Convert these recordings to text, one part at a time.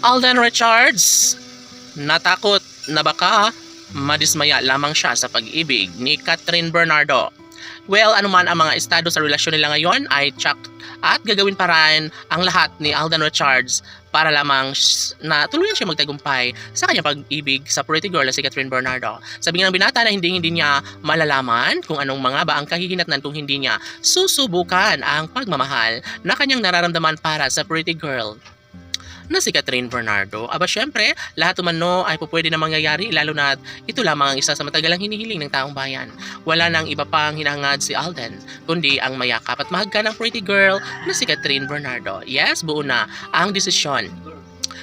Alden Richards, natakot na baka madismaya lamang siya sa pag-ibig ni Catherine Bernardo. Well, anuman ang mga estado sa relasyon nila ngayon ay tsak at gagawin pa rin ang lahat ni Alden Richards para lamang na tuluyan siya magtagumpay sa kanyang pag-ibig sa pretty girl na si Catherine Bernardo. Sabi ng binata na hindi niya malalaman kung anong mga ba ang kahihinatnan kung hindi niya susubukan ang pagmamahal na kanyang nararamdaman para sa pretty girl na si Catherine Bernardo. Aba syempre, lahat umano ay pupwede na mangyayari lalo na ito lamang ang isa sa matagalang hinihiling ng taong bayan. Wala nang iba pang hinahangad si Alden, kundi ang mayakap at mahagka ng pretty girl na si Catherine Bernardo. Yes, buo na ang desisyon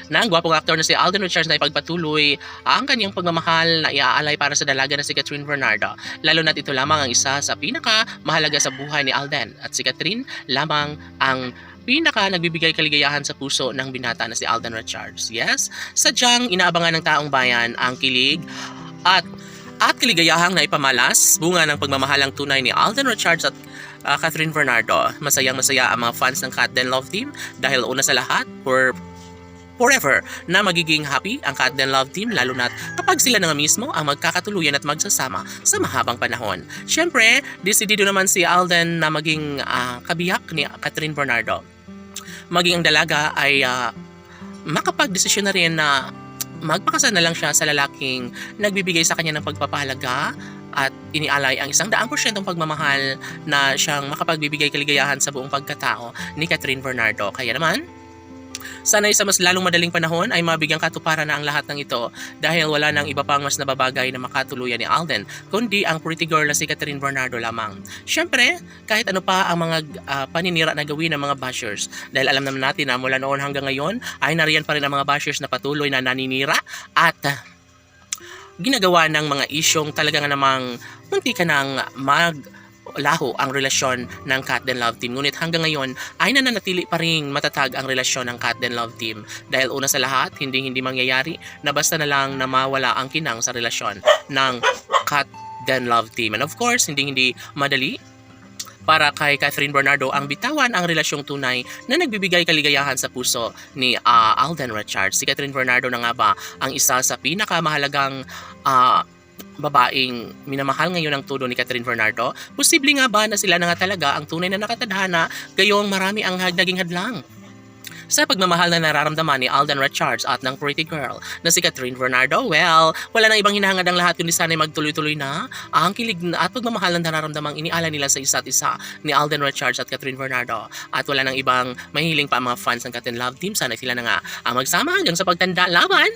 ng gwapong aktor na si Alden Richards na ipagpatuloy ang kanyang pagmamahal na iaalay para sa dalaga na si Catherine Bernardo. Lalo na't ito lamang ang isa sa pinaka mahalaga sa buhay ni Alden at si Catherine lamang ang pinaka nagbibigay kaligayahan sa puso ng binata na si Alden Richards. Yes, sadyang inaabangan ng taong bayan ang kilig at kaligayahang na ipamalas bunga ng pagmamahalang tunay ni Alden Richards at Catherine Bernardo. Masayang masaya ang mga fans ng Cat Den Love Team dahil una sa lahat forever na magiging happy ang Cat Den Love Team lalo na kapag sila na nga mismo ang magkakatuluyan at magsasama sa mahabang panahon. Siyempre, desidido naman si Alden na maging kabiyak ni Catherine Bernardo. Maging ang dalaga ay makapag-desisyon na rin na magpakasal na lang siya sa lalaking nagbibigay sa kanya ng pagpapahalaga at inialay ang 100% pagmamahal na siyang makapagbibigay kaligayahan sa buong pagkatao ni Catherine Bernardo. Kaya naman, sana'y sa mas lalong madaling panahon ay mabigyang katuparan na ang lahat ng ito dahil wala nang iba pang mas nababagay na makatuluyan ni Alden kundi ang pretty girl na si Catherine Bernardo lamang. Siyempre, kahit ano pa ang mga paninira na gawin ng mga bashers dahil alam naman natin na mula noon hanggang ngayon ay nariyan pa rin ang mga bashers na patuloy na naninira at ginagawa ng mga isyong talaga nga namang munti ka nang laho ang relasyon ng Cat Den Love Team. Ngunit hanggang ngayon ay nananatili pa rin matatag ang relasyon ng Cat Den Love Team. Dahil una sa lahat, hindi mangyayari na basta na lang na mawala ang kinang sa relasyon ng Cat Den Love Team. And of course, hindi madali para kay Catherine Bernardo ang bitawan ang relasyong tunay na nagbibigay kaligayahan sa puso ni Alden Richards. Si Catherine Bernardo na nga ba ang isa sa pinakamahalagang babaeng minamahal ngayon ang todo ni Catherine Bernardo? Posible nga ba na sila na nga talaga ang tunay na nakatadhana gayong marami ang naging hadlang sa pagmamahal na nararamdaman ni Alden Richards at ng pretty girl na si Catherine Bernardo? Well, wala nang ibang hinahangad ang lahat kundi sana'y magtuloy-tuloy na ang kilig at pagmamahal na nararamdamang inialay nila sa isa't isa ni Alden Richards at Catherine Bernardo. At wala nang ibang mahiling pa ang mga fans ng Cat Den Love Team. Sana sila na nga ang magsama hanggang sa pagtanda laban.